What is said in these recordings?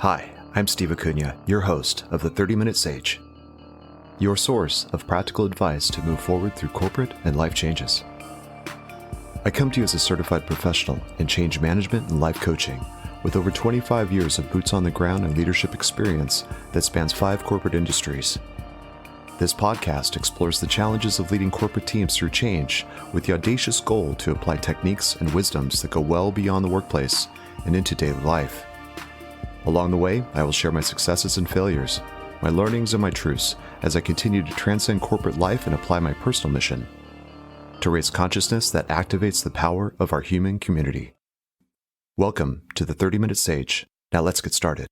Hi, I'm Steve Acuna, your host of the 30-Minute Sage, your source of practical advice to move forward through corporate and life changes. I come to you as a certified professional in change management and life coaching with over 25 years of boots on the ground and leadership experience that spans 5 corporate industries. This podcast explores the challenges of leading corporate teams through change with the audacious goal to apply techniques and wisdoms that go well beyond the workplace and into daily life. Along the way, I will share my successes and failures, my learnings and my truths as I continue to transcend corporate life and apply my personal mission to raise consciousness that activates the power of our human community. Welcome to the 30-Minute Sage. Now let's get started.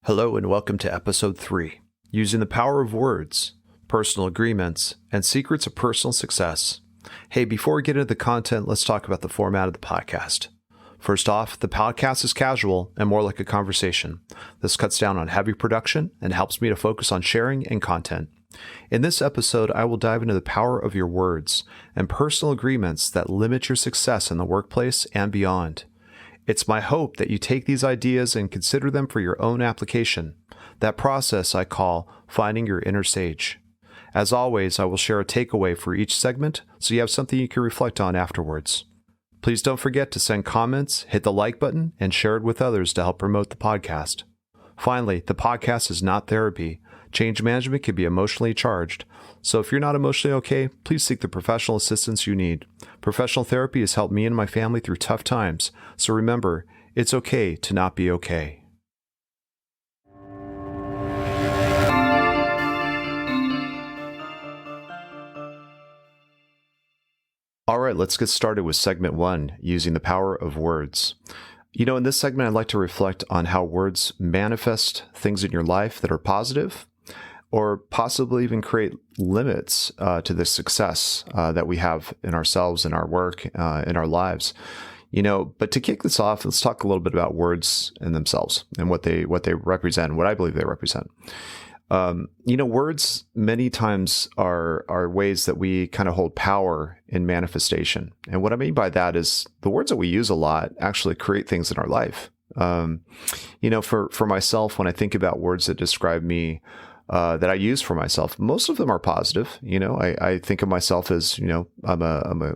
Hello and welcome to Episode 3, Using the Power of Words, Personal Agreements, and Secrets of Personal Success. Hey, before we get into the content, let's talk about the format of the podcast. First off, the podcast is casual and more like a conversation. This cuts down on heavy production and helps me to focus on sharing and content. In this episode, I will dive into the power of your words and personal agreements that limit your success in the workplace and beyond. It's my hope that you take these ideas and consider them for your own application. That process I call finding your inner sage. As always, I will share a takeaway for each segment so you have something you can reflect on afterwards. Please don't forget to send comments, hit the like button, and share it with others to help promote the podcast. Finally, the podcast is not therapy. Change management can be emotionally charged. So if you're not emotionally okay, please seek the professional assistance you need. Professional therapy has helped me and my family through tough times. So remember, it's okay to not be okay. All right, let's get started with segment 1, using the power of words. In this segment, I'd like to reflect on how words manifest things in your life that are positive, or possibly even create limits to the success that we have in ourselves, in our work, in our lives. But to kick this off, let's talk a little bit about words in themselves and what they represent, what I believe they represent. Words many times are ways that we kind of hold power in manifestation. And what I mean by that is the words that we use a lot actually create things in our life. For myself, when I think about words that describe me, that I use for myself, most of them are positive. I think of myself as, I'm a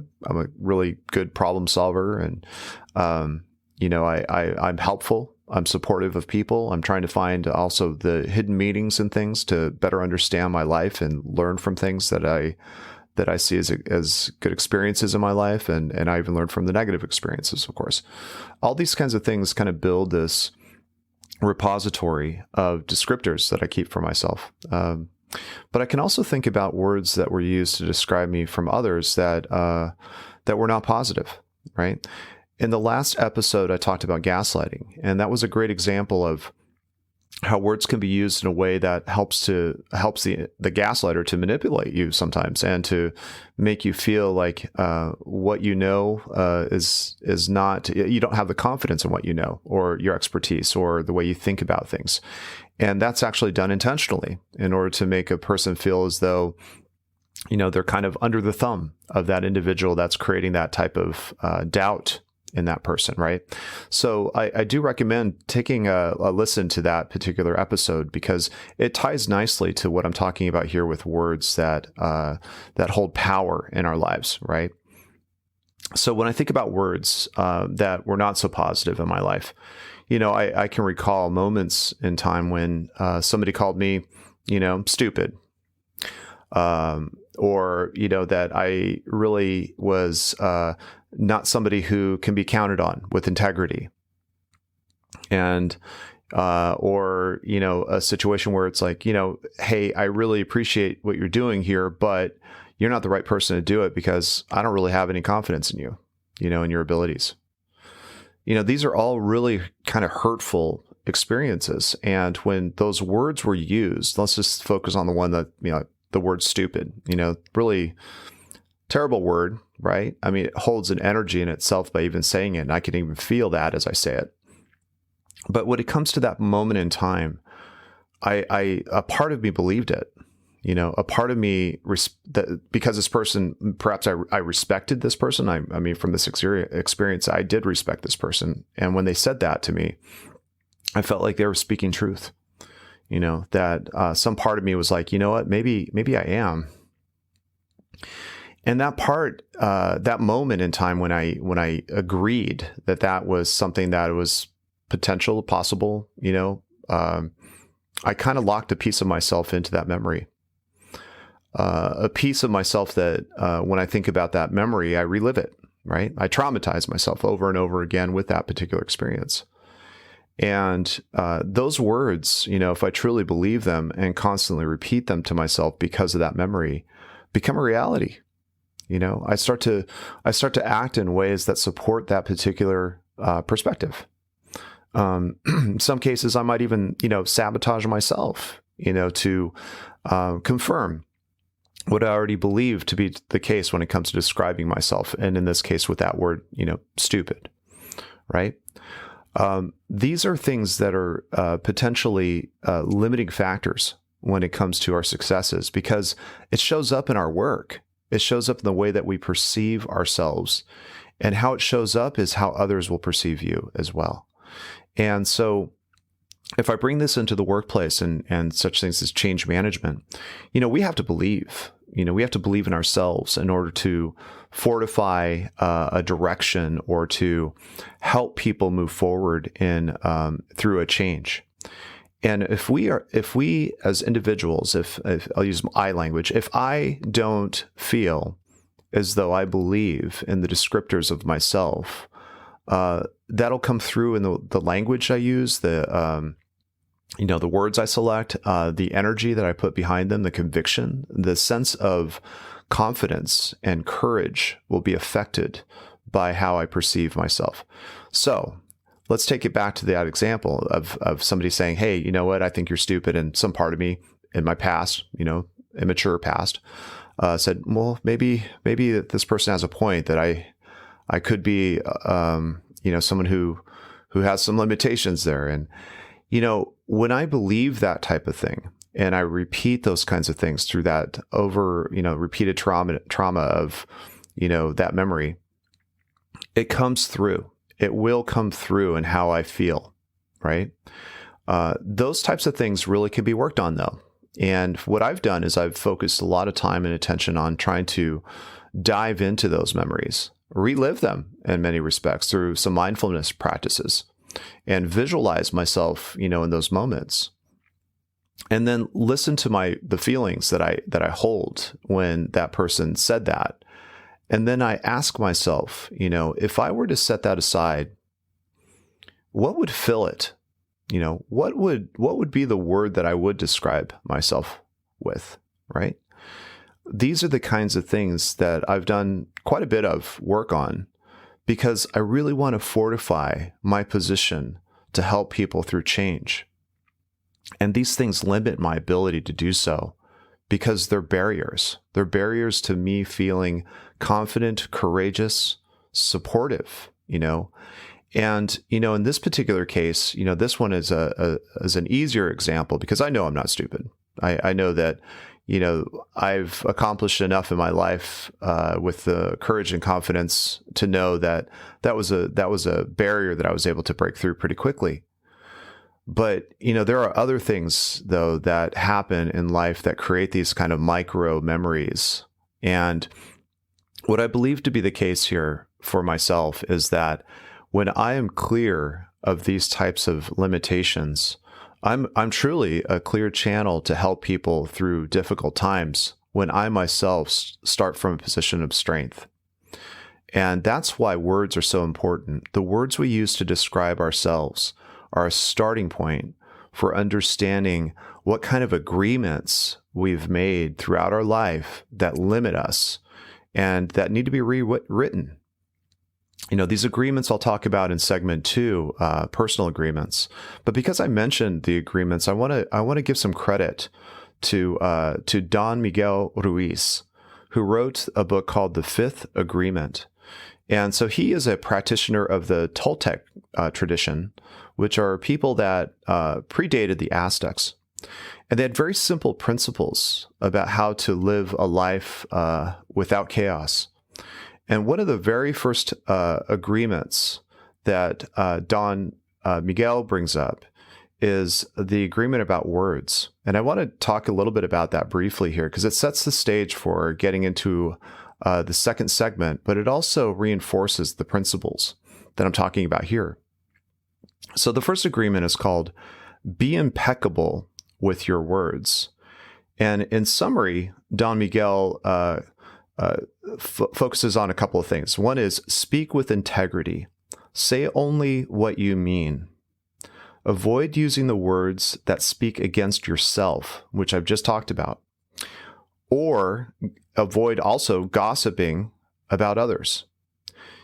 really good problem solver, and, I'm helpful. I'm supportive of people. I'm trying to find also the hidden meanings and things to better understand my life and learn from things that I see as good experiences in my life. And I even learn from the negative experiences, of course. All these kinds of things kind of build this repository of descriptors that I keep for myself. But I can also think about words that were used to describe me from others that were not positive, right? In the last episode, I talked about gaslighting, and that was a great example of how words can be used in a way that helps the gaslighter to manipulate you sometimes and to make you feel like what you know is not, you don't have the confidence in what you know or your expertise or the way you think about things. And that's actually done intentionally in order to make a person feel as though they're kind of under the thumb of that individual that's creating that type of doubt in that person, right? So I do recommend taking a listen to that particular episode because it ties nicely to what I'm talking about here with words that hold power in our lives, right? So when I think about words that were not so positive in my life, I can recall moments in time when somebody called me, stupid, or that I really was not somebody who can be counted on with integrity. And, or, a situation where it's like, hey, I really appreciate what you're doing here, but you're not the right person to do it because I don't really have any confidence in you, in your abilities. These are all really kind of hurtful experiences. And when those words were used, let's just focus on the one that, the word stupid, really terrible word, right? I mean, it holds an energy in itself by even saying it. And I can even feel that as I say it. But when it comes to that moment in time, a part of me believed it. A part of me, because this person, perhaps I respected this person. I mean, from this experience, I did respect this person. And when they said that to me, I felt like they were speaking truth. That some part of me was like, you know what, maybe I am. And that part, that moment in time when I agreed that was something that was potential, possible, I kind of locked a piece of myself into that memory. A piece of myself that when I think about that memory, I relive it, right? I traumatize myself over and over again with that particular experience. And those words, if I truly believe them and constantly repeat them to myself because of that memory, become a reality. I start to act in ways that support that particular perspective. In some cases, I might even, sabotage myself, to confirm what I already believe to be the case when it comes to describing myself. And in this case, with that word, stupid, right? These are things that are potentially limiting factors when it comes to our successes, because it shows up in our work. It shows up in the way that we perceive ourselves, and how it shows up is how others will perceive you as well. And so if I bring this into the workplace and such things as change management, we have to believe, we have to believe in ourselves in order to fortify a direction or to help people move forward in through a change. And if we as individuals, if I'll use I language, if I don't feel as though I believe in the descriptors of myself, that'll come through in the language I use, the words I select, the energy that I put behind them, the conviction, the sense of confidence and courage will be affected by how I perceive myself. So let's take it back to that example of somebody saying, hey, you know what, I think you're stupid. And some part of me in my past, immature past, said, well, maybe this person has a point, that I could be, someone who has some limitations there. And, when I believe that type of thing, and I repeat those kinds of things through that repeated trauma of, that memory, it comes through. It will come through in how I feel, right? Those types of things really can be worked on, though. And what I've done is I've focused a lot of time and attention on trying to dive into those memories, relive them in many respects through some mindfulness practices, and visualize myself, in those moments. And then listen to the feelings that I hold when that person said that. And then I ask myself, if I were to set that aside, what would fill it? What would be the word that I would describe myself with, right? These are the kinds of things that I've done quite a bit of work on, because I really want to fortify my position to help people through change. And these things limit my ability to do so because they're barriers. They're barriers to me feeling confident, courageous, supportive, And, in this particular case, this one is an easier example because I know I'm not stupid. I know that, I've accomplished enough in my life with the courage and confidence to know that was a barrier that I was able to break through pretty quickly. But, there are other things, though, that happen in life that create these kind of micro memories. And what I believe to be the case here for myself is that when I am clear of these types of limitations, I'm truly a clear channel to help people through difficult times when I myself start from a position of strength. And that's why words are so important. The words we use to describe ourselves are a starting point for understanding what kind of agreements we've made throughout our life that limit us and that need to be rewritten. These agreements I'll talk about in segment 2, personal agreements. But because I mentioned the agreements, I want to give some credit to Don Miguel Ruiz, who wrote a book called The Fifth Agreement. And so he is a practitioner of the Toltec tradition, which are people that predated the Aztecs. And they had very simple principles about how to live a life without chaos. And one of the very first agreements that Don Miguel brings up is the agreement about words. And I want to talk a little bit about that briefly here because it sets the stage for getting into the second segment, but it also reinforces the principles that I'm talking about here. So the first agreement is called be impeccable with your words. And in summary, Don Miguel focuses on a couple of things. One is speak with integrity. Say only what you mean. Avoid using the words that speak against yourself, which I've just talked about. Or avoid also gossiping about others.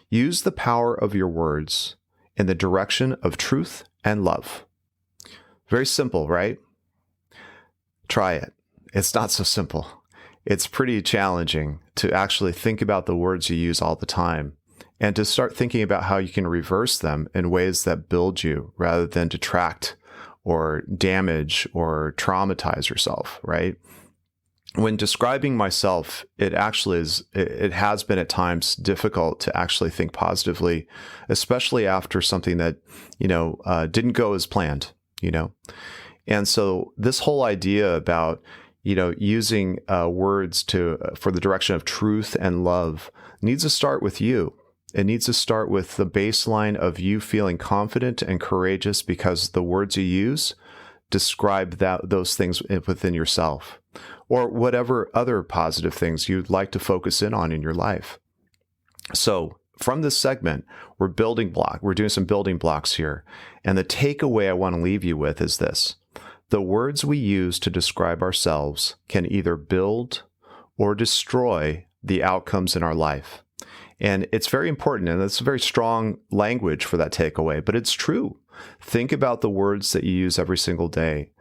Use the power of your words in the direction of truth and love. Very simple, right? Try it. It's not so simple. It's pretty challenging to actually think about the words you use all the time and to start thinking about how you can reverse them in ways that build you rather than detract or damage or traumatize yourself, right? When describing myself, it has been at times difficult to actually think positively, especially after something that, didn't go as planned, And so this whole idea about, using words for the direction of truth and love needs to start with you. It needs to start with the baseline of you feeling confident and courageous because the words you use describe those things within yourself, or whatever other positive things you'd like to focus in on in your life. So from this segment, we're doing some building blocks here. And the takeaway I want to leave you with is this. The words we use to describe ourselves can either build or destroy the outcomes in our life. And it's very important, and it's very strong language for that takeaway, but it's true. Think about the words that you use every single day.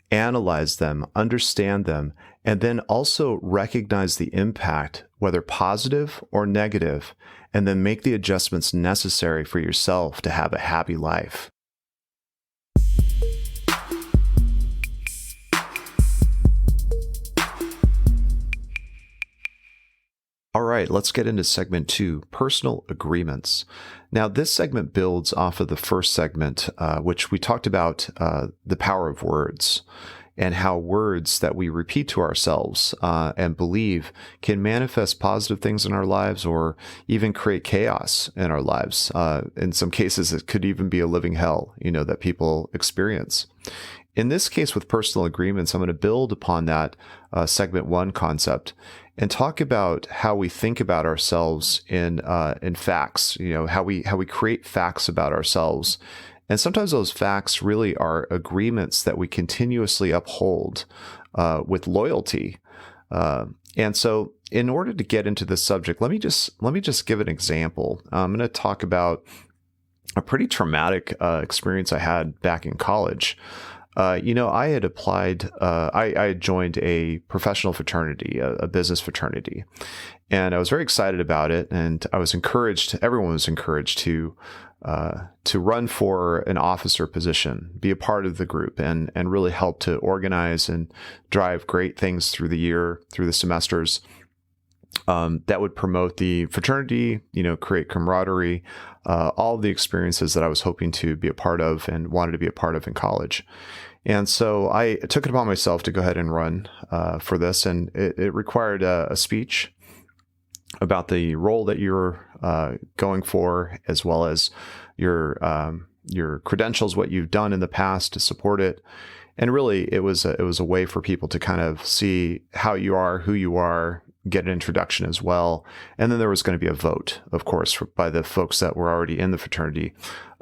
Analyze them, understand them, and then also recognize the impact, whether positive or negative, and then make the adjustments necessary for yourself to have a happy life. All right, let's get into segment 2, personal agreements. Now, this segment builds off of the first segment, which we talked about the power of words and how words that we repeat to ourselves and believe can manifest positive things in our lives or even create chaos in our lives. In some cases, it could even be a living hell, that people experience. In this case, with personal agreements, I'm going to build upon that segment 1 concept and talk about how we think about ourselves in facts. How we create facts about ourselves, and sometimes those facts really are agreements that we continuously uphold with loyalty. And so, in order to get into this subject, let me just give an example. I'm going to talk about a pretty traumatic experience I had back in college. I had applied, I had joined a professional fraternity, a business fraternity, and I was very excited about it. And I was encouraged, everyone was encouraged to run for an officer position, be a part of the group, and really help to organize and drive great things through the year, through the semesters. That would promote the fraternity, create camaraderie, all of the experiences that I was hoping to be a part of and wanted to be a part of in college. And so I took it upon myself to go ahead and run for this. And it required a speech about the role that you're going for, as well as your credentials, what you've done in the past to support it. And really, it was a way for people to kind of see how you are, who you are, get an introduction as well. And then there was going to be a vote, of course, by the folks that were already in the fraternity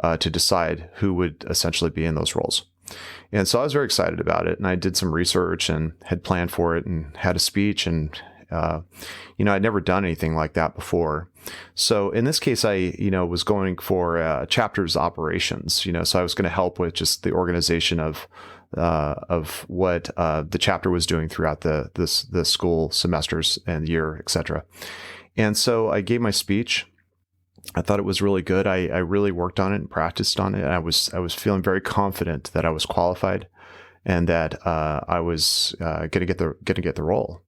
to decide who would essentially be in those roles. And so I was very excited about it. And I did some research and had planned for it and had a speech. And, I'd never done anything like that before. So in this case, I, was going for chapter's operations, so I was going to help with just the organization of what the chapter was doing throughout the school semesters and year, etc. And so I gave my speech. I thought it was really good. I really worked on it and practiced on it. I was feeling very confident that I was qualified and that I was going to get the role.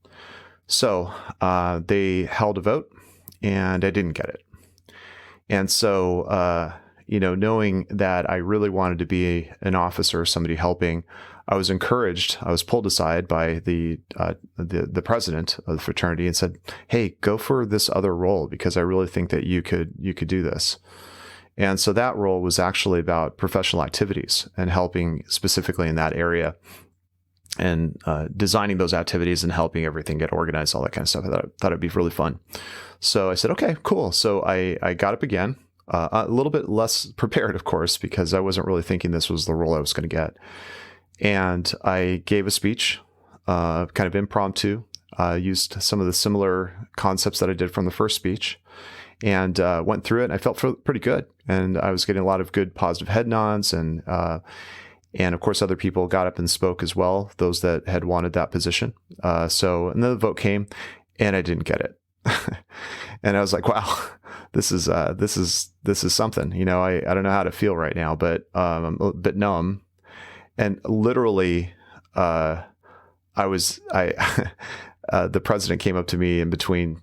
So they held a vote, and I didn't get it. And so knowing that I really wanted to be an officer, somebody helping, I was encouraged. I was pulled aside by the president of the fraternity and said, "Hey, go for this other role because I really think that you could do this." And so that role was actually about professional activities and helping specifically in that area and designing those activities and helping everything get organized, all that kind of stuff. I thought it'd be really fun. So I said, okay, cool. So I got up again, a little bit less prepared, of course, because I wasn't really thinking this was the role I was going to get. And I gave a speech, kind of impromptu, used some of the similar concepts that I did from the first speech, and went through it. And I felt pretty good. And I was getting a lot of good positive head nods. And of course, other people got up and spoke as well, those that had wanted that position. And then the vote came, and I didn't get it. And I was like, wow, this is something. I don't know how to feel right now, but I'm a bit numb. And literally, the president came up to me in between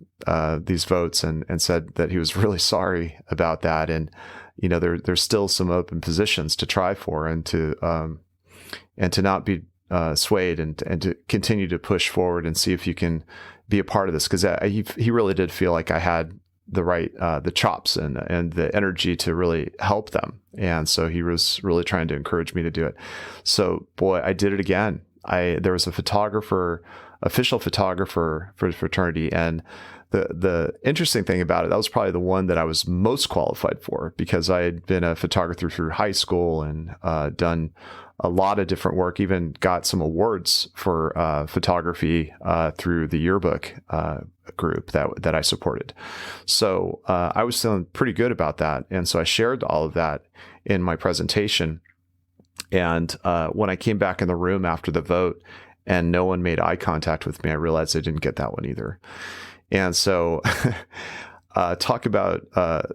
these votes and said that he was really sorry about that. And, there's still some open positions to try for and to not be swayed and to continue to push forward and see if you can be a part of this. Because he really did feel like I had the right, the chops and the energy to really help them. And so he was really trying to encourage me to do it. So boy, I did it again. There was official photographer for the fraternity. And the interesting thing about it, that was probably the one that I was most qualified for, because I had been a photographer through high school and done a lot of different work, even got some awards for photography through the yearbook group that I supported. So I was feeling pretty good about that. And so I shared all of that in my presentation. And when I came back in the room after the vote and no one made eye contact with me, I realized I didn't get that one either. And so talk about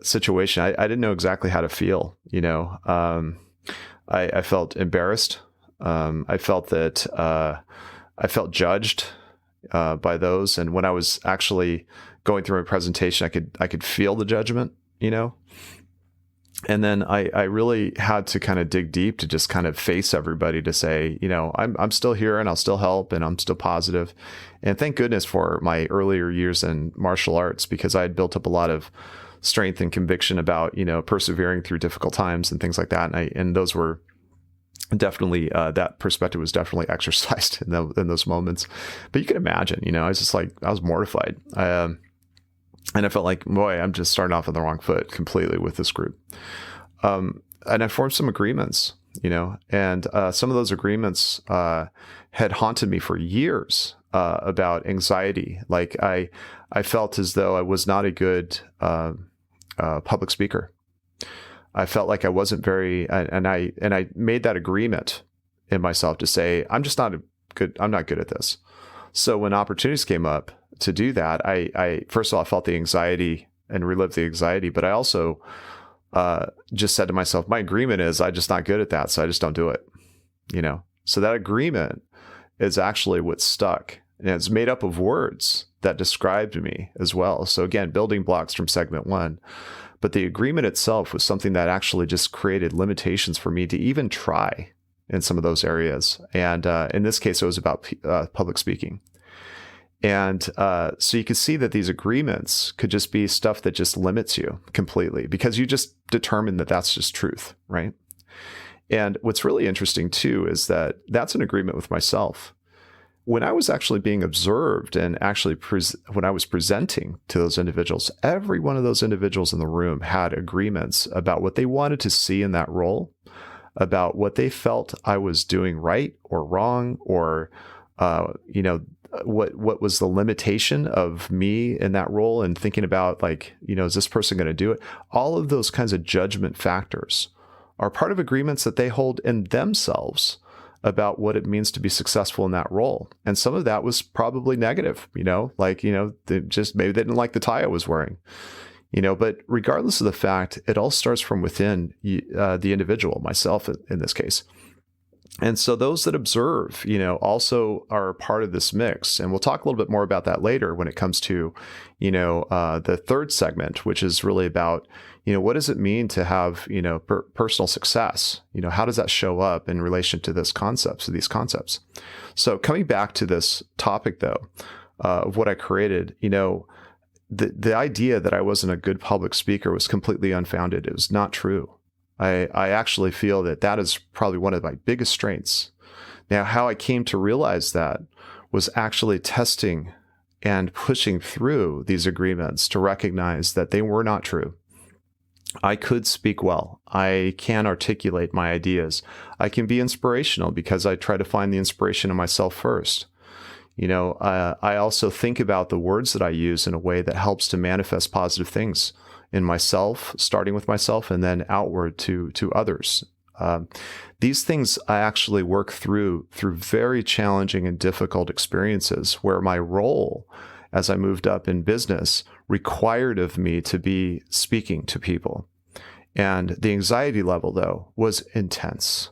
situation. I didn't know exactly how to feel, I felt embarrassed. I felt that I felt judged by those. And when I was actually going through my presentation, I could feel the judgment, And then I really had to kind of dig deep to just kind of face everybody to say, I'm still here and I'll still help and I'm still positive. And thank goodness for my earlier years in martial arts, because I had built up a lot of strength and conviction about, persevering through difficult times and things like that. And those were definitely, that perspective was definitely exercised in those moments. But you can imagine, I was just like, I was mortified. And I felt like, boy, I'm just starting off on the wrong foot completely with this group. And I formed some agreements, and some of those agreements had haunted me for years about anxiety. Like I felt as though I was not a good public speaker. I felt like I wasn't very, and I made that agreement in myself to say, I'm not good at this. So when opportunities came up to do that, I first of all, I felt the anxiety and relived the anxiety, but I also just said to myself, my agreement is I'm just not good at that, so I just don't do it. So that agreement is actually what stuck, and it's made up of words that described me as well. So again, building blocks from segment 1, but the agreement itself was something that actually just created limitations for me to even try in some of those areas. And in this case, it was about public speaking. And so you could see that these agreements could just be stuff that just limits you completely, because you just determine that that's just truth, right? And what's really interesting too is that that's an agreement with myself. When I was actually being observed and actually when I was presenting to those individuals, every one of those individuals in the room had agreements about what they wanted to see in that role, about what they felt I was doing right or wrong, or what was the limitation of me in that role, and thinking about like, is this person going to do it? All of those kinds of judgment factors are part of agreements that they hold in themselves about what it means to be successful in that role. And some of that was probably negative, they just, maybe they didn't like the tie I was wearing, but regardless of the fact, it all starts from within the individual, myself in this case. And so those that observe, also are part of this mix. And we'll talk a little bit more about that later when it comes to, the third segment, which is really about, what does it mean to have, personal success? How does that show up in relation to these concepts? So coming back to this topic, though, of what I created, the idea that I wasn't a good public speaker was completely unfounded. It was not true. I actually feel that is probably one of my biggest strengths. Now, how I came to realize that was actually testing and pushing through these agreements to recognize that they were not true. I could speak well. I can articulate my ideas. I can be inspirational because I try to find the inspiration in myself first. I also think about the words that I use in a way that helps to manifest positive things in myself, starting with myself, and then outward to others. These things I actually work through very challenging and difficult experiences where my role as I moved up in business required of me to be speaking to people. And the anxiety level, though, was intense.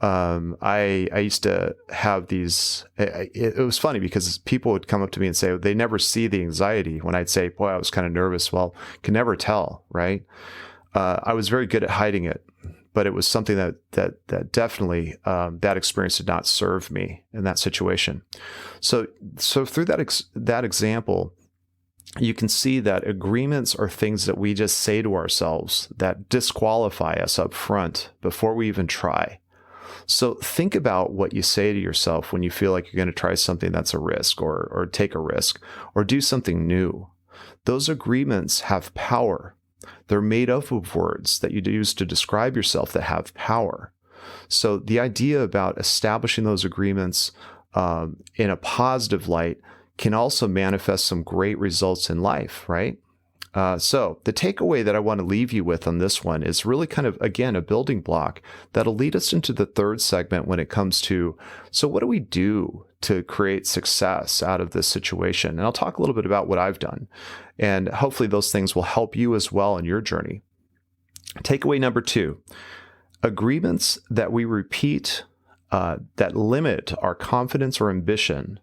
I used to have these, it was funny because people would come up to me and say they never see the anxiety when I'd say, boy, I was kind of nervous. Well, can never tell, right? I was very good at hiding it, but it was something that definitely, that experience did not serve me in that situation. So through that example, you can see that agreements are things that we just say to ourselves that disqualify us up front before we even try. So think about what you say to yourself when you feel like you're going to try something that's a risk or take a risk or do something new. Those agreements have power. They're made up of words that you use to describe yourself that have power. So the idea about establishing those agreements in a positive light can also manifest some great results in life, right? So the takeaway that I want to leave you with on this one is really kind of, again, a building block that'll lead us into the third segment when it comes to, so what do we do to create success out of this situation? And I'll talk a little bit about what I've done. And hopefully those things will help you as well in your journey. Takeaway number 2, agreements that we repeat that limit our confidence or ambition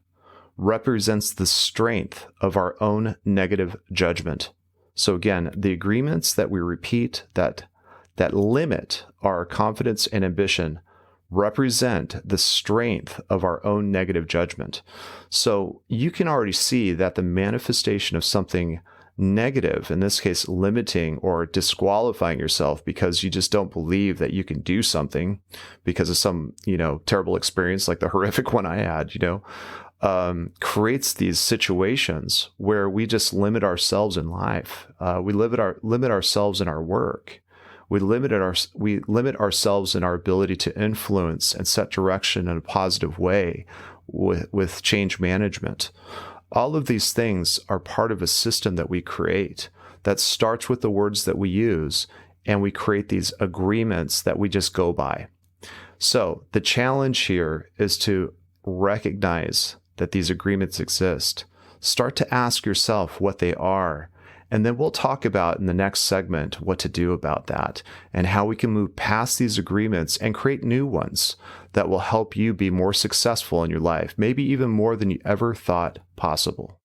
represents the strength of our own negative judgment. So again, the agreements that we repeat that limit our confidence and ambition represent the strength of our own negative judgment. So you can already see that the manifestation of something negative, in this case, limiting or disqualifying yourself because you just don't believe that you can do something because of some, terrible experience like the horrific one I had, creates these situations where we just limit ourselves in life. We limit ourselves in our work. We limit ourselves in our ability to influence and set direction in a positive way with change management. All of these things are part of a system that we create that starts with the words that we use, and we create these agreements that we just go by. So the challenge here is to recognize that these agreements exist. Start to ask yourself what they are, and then we'll talk about in the next segment what to do about that and how we can move past these agreements and create new ones that will help you be more successful in your life, maybe even more than you ever thought possible.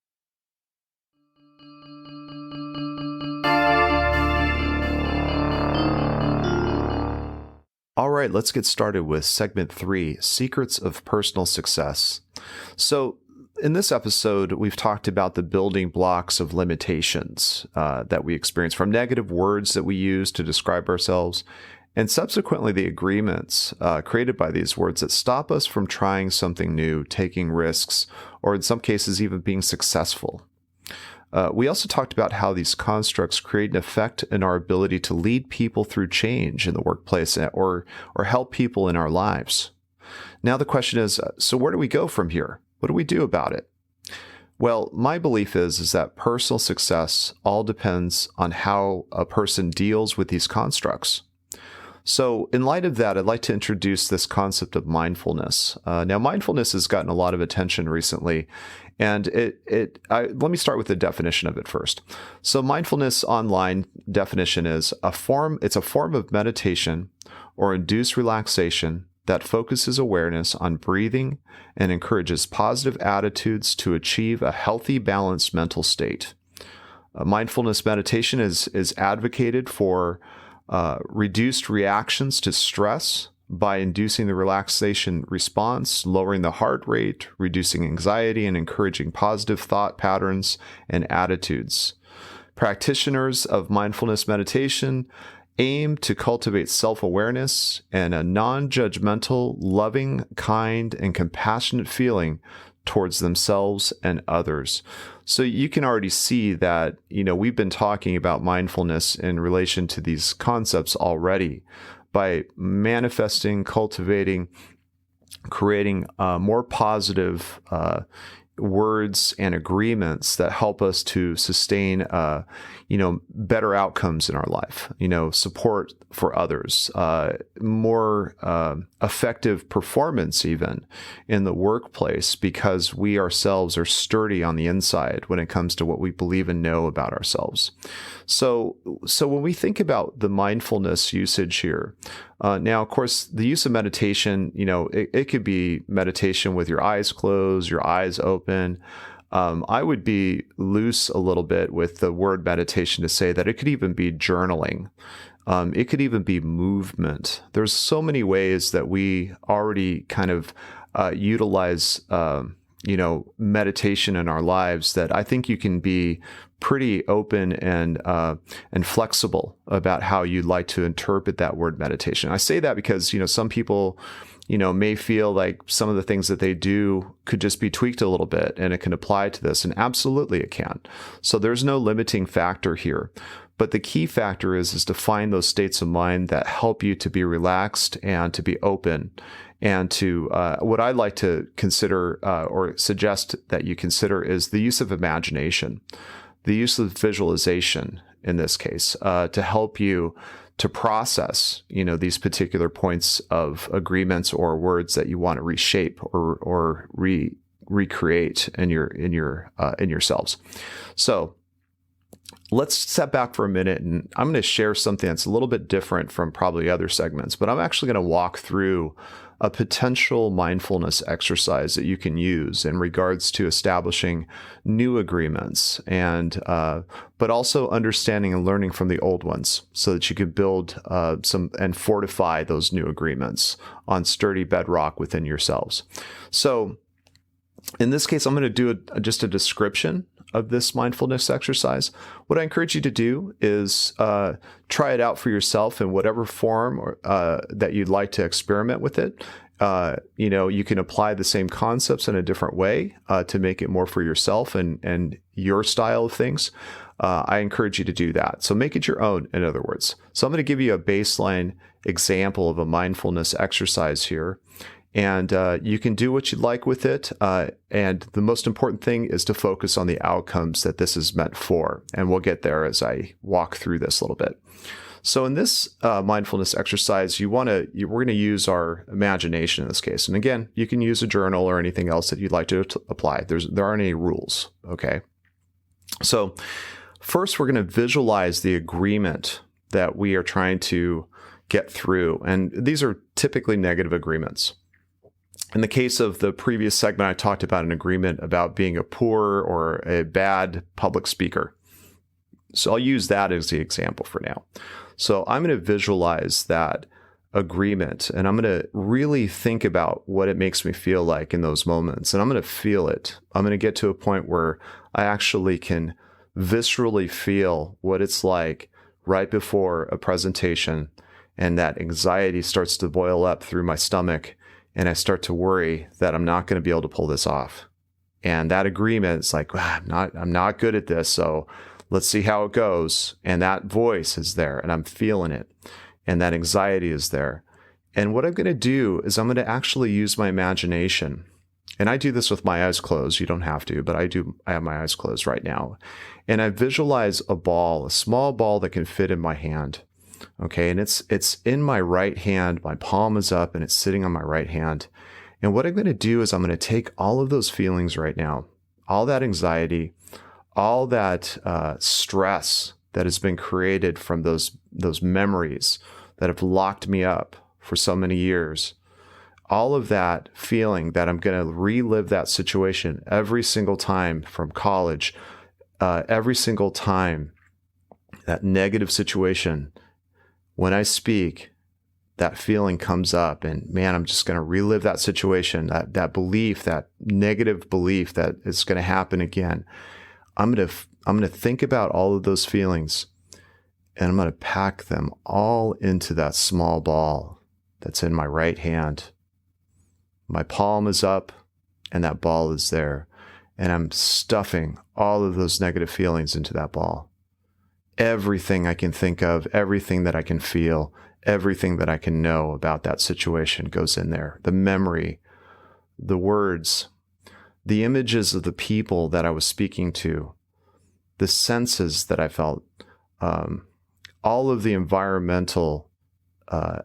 All right, let's get started with segment 3, Secrets of Personal Success. So in this episode, we've talked about the building blocks of limitations that we experience from negative words that we use to describe ourselves, and subsequently the agreements created by these words that stop us from trying something new, taking risks, or in some cases even being successful. We also talked about how these constructs create an effect in our ability to lead people through change in the workplace or help people in our lives. Now the question is, so where do we go from here? What do we do about it? Well, my belief is that personal success all depends on how a person deals with these constructs. So in light of that, I'd like to introduce this concept of mindfulness. Now, mindfulness has gotten a lot of attention recently, and let me start with the definition of it first. So mindfulness online definition is it's a form of meditation or induced relaxation that focuses awareness on breathing and encourages positive attitudes to achieve a healthy, balanced mental state. Mindfulness meditation is advocated for reduced reactions to stress by inducing the relaxation response, lowering the heart rate, reducing anxiety, and encouraging positive thought patterns and attitudes. Practitioners of mindfulness meditation aim to cultivate self-awareness and a non-judgmental, loving, kind, and compassionate feeling towards themselves and others. So you can already see that, we've been talking about mindfulness in relation to these concepts already by manifesting, cultivating, creating more positive words and agreements that help us to sustain, better outcomes in our life, support for others, more effective performance even in the workplace, because we ourselves are sturdy on the inside when it comes to what we believe and know about ourselves. So when we think about the mindfulness usage here, now, of course, the use of meditation, it could be meditation with your eyes closed, your eyes open. I would be loose a little bit with the word meditation to say that it could even be journaling. It could even be movement. There's so many ways that we already kind of utilize, meditation in our lives that I think you can be pretty open and flexible about how you'd like to interpret that word meditation. I say that because, some people, may feel like some of the things that they do could just be tweaked a little bit and it can apply to this. And absolutely it can. So there's no limiting factor here. But the key factor is to find those states of mind that help you to be relaxed and to be open, and to what I like to consider or suggest that you consider is the use of imagination, the use of visualization in this case, to help you to process, these particular points of agreements or words that you want to reshape or recreate in yourselves. So let's step back for a minute, and I'm going to share something that's a little bit different from probably other segments, but I'm actually going to walk through a potential mindfulness exercise that you can use in regards to establishing new agreements, and but also understanding and learning from the old ones so that you can build some and fortify those new agreements on sturdy bedrock within yourselves. So in this case, I'm going to do just a description of this mindfulness exercise. What I encourage you to do is try it out for yourself in whatever form or, that you'd like to experiment with it. You can apply the same concepts in a different way to make it more for yourself and your style of things. I encourage you to do that. So make it your own, in other words. So I'm going to give you a baseline example of a mindfulness exercise here. And you can do what you'd like with it. And the most important thing is to focus on the outcomes that this is meant for. And we'll get there as I walk through this a little bit. So in this mindfulness exercise, we're going to use our imagination in this case. And again, you can use a journal or anything else that you'd like to apply. There aren't any rules. Okay. So first, we're going to visualize the agreement that we are trying to get through. And these are typically negative agreements. In the case of the previous segment, I talked about an agreement about being a poor or a bad public speaker. So I'll use that as the example for now. So I'm going to visualize that agreement, and I'm going to really think about what it makes me feel like in those moments. And I'm going to feel it. I'm going to get to a point where I actually can viscerally feel what it's like right before a presentation, and that anxiety starts to boil up through my stomach. And I start to worry that I'm not going to be able to pull this off. And that agreement is like, I'm not good at this. So let's see how it goes. And that voice is there and I'm feeling it. And that anxiety is there. And what I'm going to do is I'm going to actually use my imagination. And I do this with my eyes closed. You don't have to, but I do. I have my eyes closed right now. And I visualize a small ball that can fit in my hand. Okay, and it's in my right hand. My palm is up and it's sitting on my right hand. And what I'm going to do is I'm going to take all of those feelings right now, all that anxiety, all that stress that has been created from those memories that have locked me up for so many years. all of that feeling that I'm going to relive that situation every single time from college, every single time that negative situation, when I speak, that feeling comes up, and man, I'm just going to relive that situation, that belief, that negative belief that it's going to happen again. I'm going to think about all of those feelings, and I'm going to pack them all into that small ball that's in my right hand. My palm is up and that ball is there, and I'm stuffing all of those negative feelings into that ball. Everything I can think of, everything that I can feel, everything that I can know about that situation goes in there. The memory, the words, the images of the people that I was speaking to, the senses that I felt, all of the environmental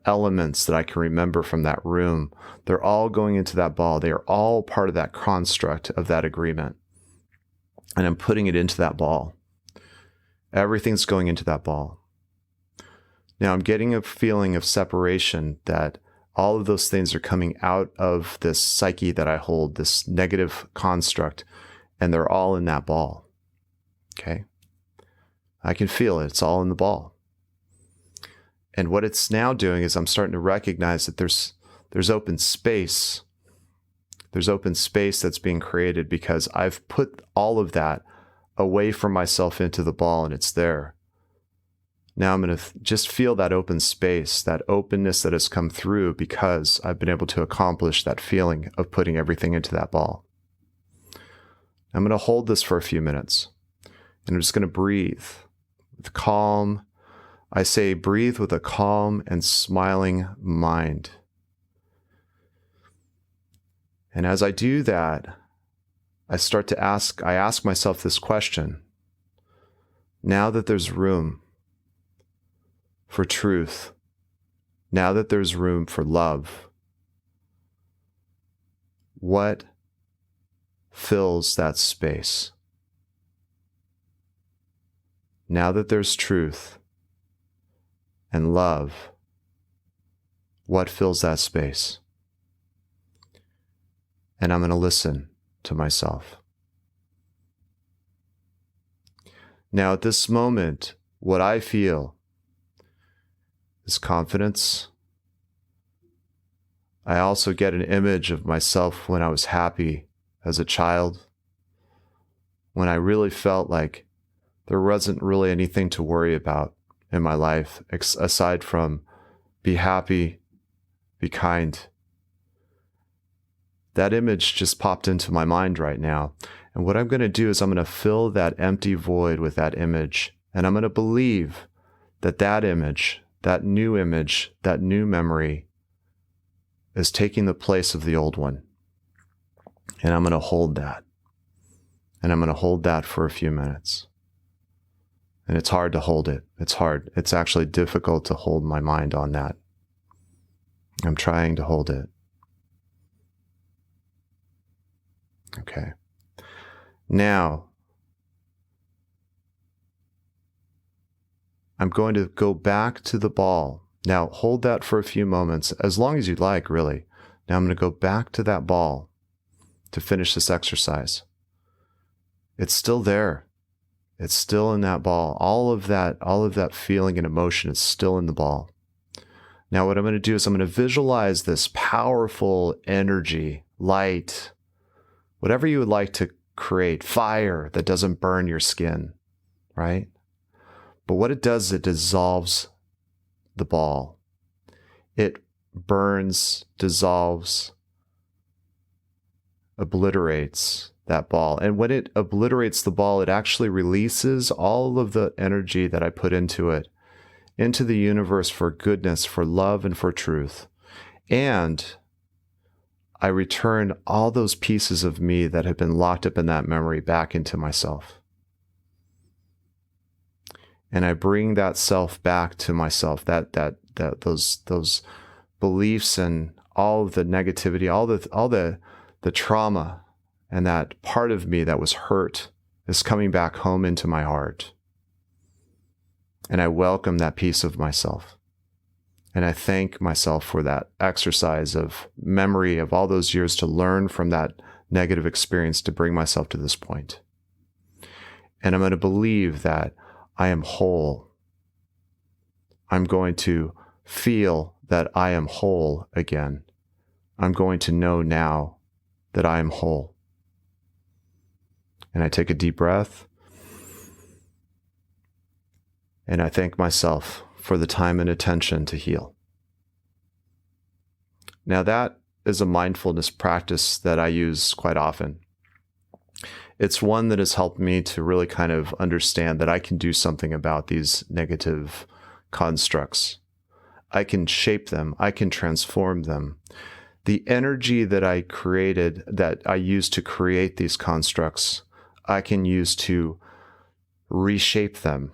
elements that I can remember from that room, they're all going into that ball. They are all part of that construct of that agreement. And I'm putting it into that ball. Everything's going into that ball. Now I'm getting a feeling of separation, that all of those things are coming out of this psyche that I hold, this negative construct, and they're all in that ball. Okay? I can feel it. It's all in the ball. And what it's now doing is I'm starting to recognize that there's open space. There's open space that's being created because I've put all of that away from myself into the ball, and it's there. Now I'm going to just feel that open space, that openness that has come through because I've been able to accomplish that feeling of putting everything into that ball. I'm going to hold this for a few minutes, and I'm just going to breathe with calm. I say breathe with a calm and smiling mind. And as I do that, I ask myself this question. Now that there's room for truth, now that there's room for love, what fills that space? Now that there's truth and love, what fills that space? And I'm going to listen to myself. Now, at this moment, what I feel is confidence. I also get an image of myself when I was happy as a child, when I really felt like there wasn't really anything to worry about in my life aside from be happy, be kind. That image just popped into my mind right now. And what I'm going to do is I'm going to fill that empty void with that image. And I'm going to believe that that image, that new memory is taking the place of the old one. And I'm going to hold that. And I'm going to hold that for a few minutes. And it's hard to hold it. It's hard. It's actually difficult to hold my mind on that. I'm trying to hold it. Okay. Now, I'm going to go back to the ball. Now, hold that for a few moments, as long as you'd like, really. Now, I'm going to go back to that ball to finish this exercise. It's still there. It's still in that ball. All of that feeling and emotion is still in the ball. Now, what I'm going to do is I'm going to visualize this powerful energy, light, whatever you would like to create, fire that doesn't burn your skin, right? But what it does is it dissolves the ball. It burns, dissolves, obliterates that ball. And when it obliterates the ball, it actually releases all of the energy that I put into it, into the universe for goodness, for love, and for truth. And I return all those pieces of me that have been locked up in that memory back into myself. And I bring that self back to myself, those beliefs and all of the negativity, all the trauma, and that part of me that was hurt is coming back home into my heart. And I welcome that piece of myself. And I thank myself for that exercise of memory of all those years to learn from that negative experience to bring myself to this point. And I'm going to believe that I am whole. I'm going to feel that I am whole again. I'm going to know now that I am whole. And I take a deep breath. And I thank myself for the time and attention to heal. Now that is a mindfulness practice that I use quite often. It's one that has helped me to really kind of understand that I can do something about these negative constructs. I can shape them. I can transform them. The energy that I created, that I used to create these constructs, I can use to reshape them,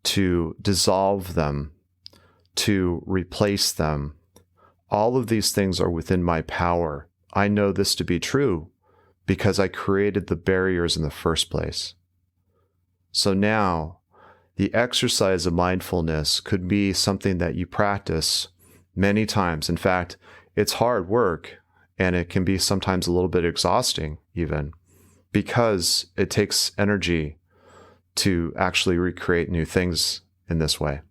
to dissolve them, to replace them. All of these things are within my power. I know this to be true because I created the barriers in the first place. So now, the exercise of mindfulness could be something that you practice many times. In fact, it's hard work, and it can be sometimes a little bit exhausting even, because it takes energy to actually recreate new things in this way.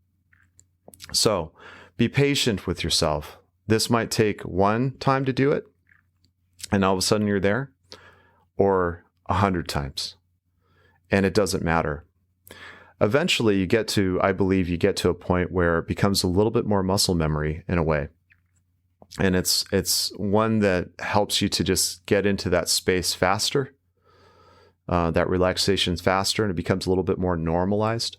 So be patient with yourself. This might take one time to do it, and all of a sudden you're there, or 100 times, and it doesn't matter. Eventually I believe you get to a point where it becomes a little bit more muscle memory in a way. And it's one that helps you to just get into that space faster, that relaxation faster, and it becomes a little bit more normalized.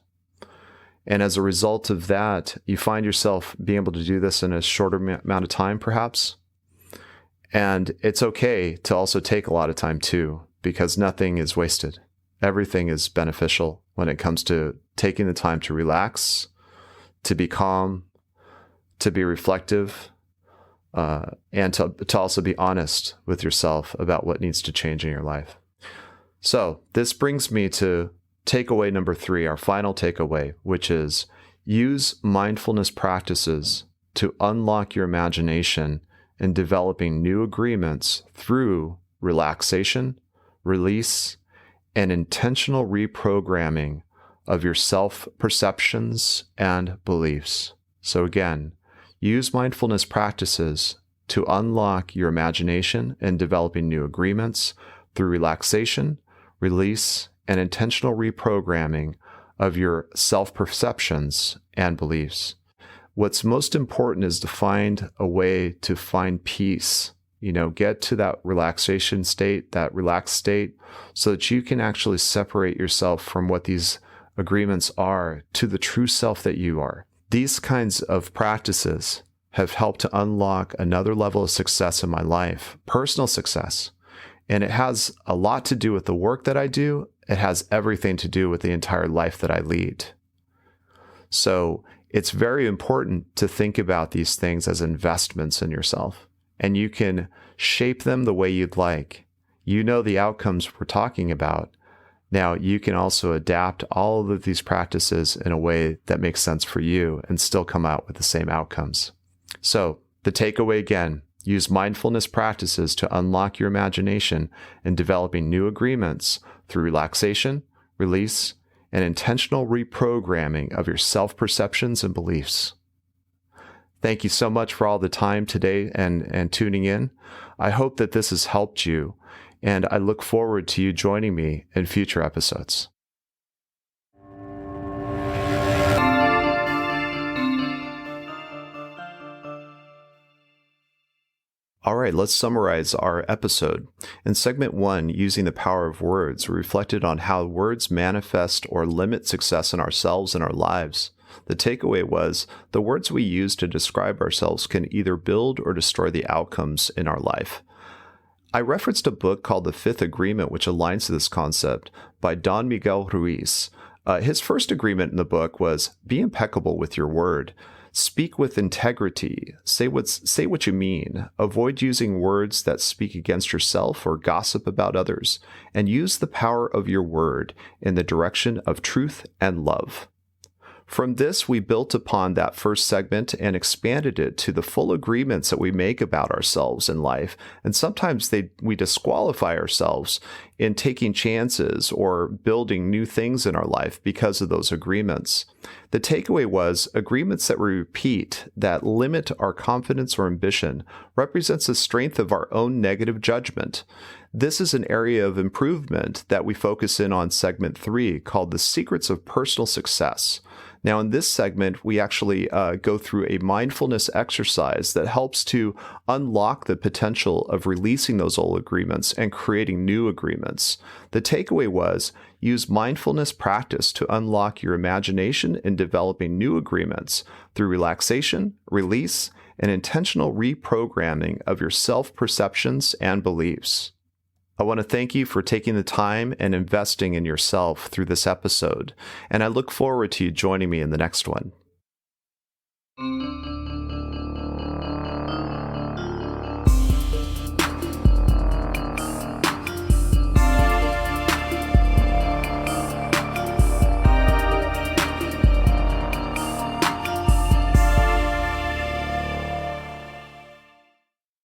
And as a result of that, you find yourself being able to do this in a shorter amount of time, perhaps. And it's okay to also take a lot of time too, because nothing is wasted. Everything is beneficial when it comes to taking the time to relax, to be calm, to be reflective, and to also be honest with yourself about what needs to change in your life. So this brings me to takeaway number 3, our final takeaway, which is use mindfulness practices to unlock your imagination in developing new agreements through relaxation, release, and intentional reprogramming of your self-perceptions and beliefs. So again, use mindfulness practices to unlock your imagination in developing new agreements through relaxation, release, and intentional reprogramming of your self-perceptions and beliefs. What's most important is to find a way to find peace, get to that relaxation state, that relaxed state, so that you can actually separate yourself from what these agreements are to the true self that you are. These kinds of practices have helped to unlock another level of success in my life, personal success. And it has a lot to do with the work that I do. It has everything to do with the entire life that I lead. So it's very important to think about these things as investments in yourself, and you can shape them the way you'd like. You know the outcomes we're talking about. Now, you can also adapt all of these practices in a way that makes sense for you and still come out with the same outcomes. So the takeaway again, use mindfulness practices to unlock your imagination in developing new agreements through relaxation, release, and intentional reprogramming of your self-perceptions and beliefs. Thank you so much for all the time today and tuning in. I hope that this has helped you, and I look forward to you joining me in future episodes. All right, let's summarize our episode. In segment 1, using the power of words, we reflected on how words manifest or limit success in ourselves and our lives. The takeaway was the words we use to describe ourselves can either build or destroy the outcomes in our life. I referenced a book called The Fifth Agreement, which aligns to this concept, by Don Miguel Ruiz. His first agreement in the book was be impeccable with your word. Speak with integrity. Say what you mean. Avoid using words that speak against yourself or gossip about others, and use the power of your word in the direction of truth and love. From this, we built upon that first segment and expanded it to the full agreements that we make about ourselves in life. And sometimes we disqualify ourselves in taking chances or building new things in our life because of those agreements. The takeaway was agreements that we repeat that limit our confidence or ambition represents the strength of our own negative judgment. This is an area of improvement that we focus in on segment 3 called the secrets of personal success. Now, in this segment, we actually go through a mindfulness exercise that helps to unlock the potential of releasing those old agreements and creating new agreements. The takeaway was use mindfulness practice to unlock your imagination in developing new agreements through relaxation, release, and intentional reprogramming of your self-perceptions and beliefs. I want to thank you for taking the time and investing in yourself through this episode, and I look forward to you joining me in the next one.